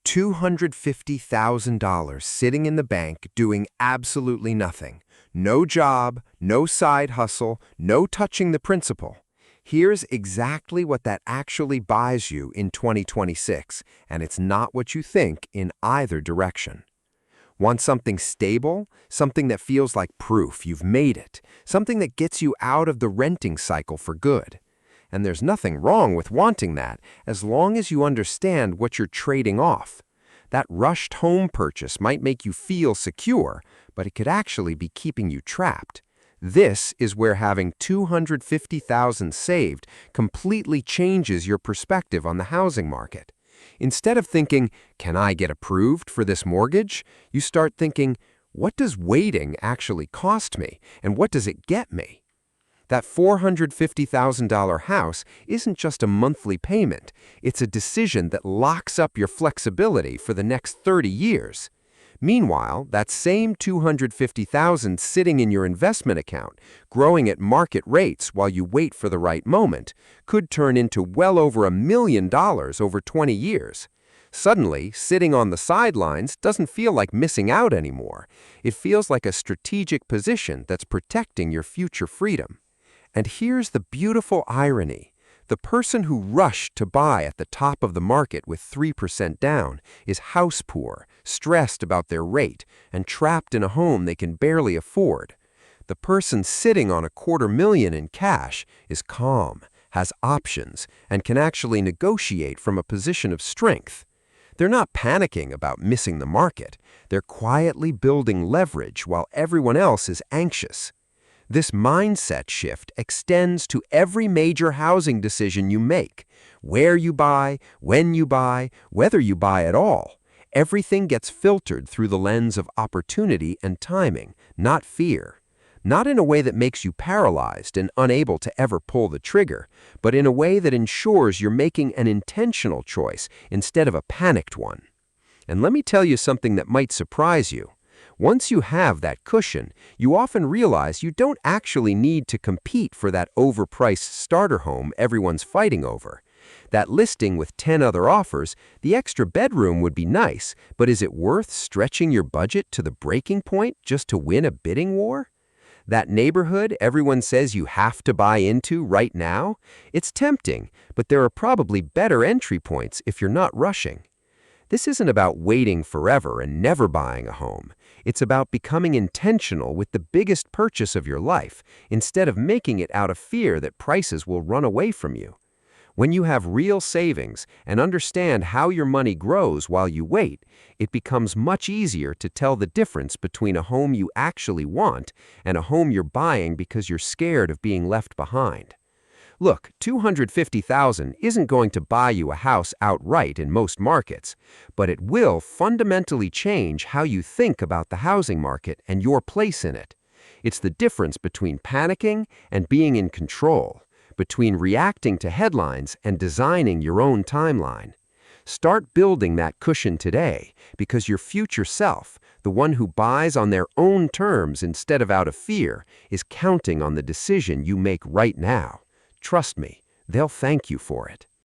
$250,000 sitting in the bank doing absolutely nothing. No job, no side hustle, no touching the principal. Here's exactly what that actually buys you in 2026, and it's not what you think in either direction. Want something stable? Something that feels like proof you've made it. Something that gets you out of the renting cycle for good. And there's nothing wrong with wanting that, as long as you understand what you're trading off. That rushed home purchase might make you feel secure, but it could actually be keeping you trapped. This is where having $250,000 saved completely changes your perspective on the housing market. Instead of thinking, can I get approved for this mortgage? You start thinking, what does waiting actually cost me, and what does it get me? That $450,000 house isn't just a monthly payment. It's a decision that locks up your flexibility for the next 30 years. Meanwhile, that same $250,000 sitting in your investment account, growing at market rates while you wait for the right moment, could turn into well over $1 million over 20 years. Suddenly, sitting on the sidelines doesn't feel like missing out anymore. It feels like a strategic position that's protecting your future freedom. And here's the beautiful irony. The person who rushed to buy at the top of the market with 3% down is house poor, stressed about their rate, and trapped in a home they can barely afford. The person sitting on $250,000 in cash is calm, has options, and can actually negotiate from a position of strength. They're not panicking about missing the market. They're quietly building leverage while everyone else is anxious. This mindset shift extends to every major housing decision you make. Where you buy, when you buy, whether you buy at all. Everything gets filtered through the lens of opportunity and timing, not fear. Not in a way that makes you paralyzed and unable to ever pull the trigger, but in a way that ensures you're making an intentional choice instead of a panicked one. And let me tell you something that might surprise you. Once you have that cushion, you often realize you don't actually need to compete for that overpriced starter home everyone's fighting over. That listing with 10 other offers, the extra bedroom would be nice, but is it worth stretching your budget to the breaking point just to win a bidding war? That neighborhood everyone says you have to buy into right now? It's tempting, but there are probably better entry points if you're not rushing. This isn't about waiting forever and never buying a home. It's about becoming intentional with the biggest purchase of your life, instead of making it out of fear that prices will run away from you. When you have real savings and understand how your money grows while you wait, it becomes much easier to tell the difference between a home you actually want and a home you're buying because you're scared of being left behind. Look, $250,000 isn't going to buy you a house outright in most markets, but it will fundamentally change how you think about the housing market and your place in it. It's the difference between panicking and being in control, between reacting to headlines and designing your own timeline. Start building that cushion today, because your future self, the one who buys on their own terms instead of out of fear, is counting on the decision you make right now. Trust me, they'll thank you for it.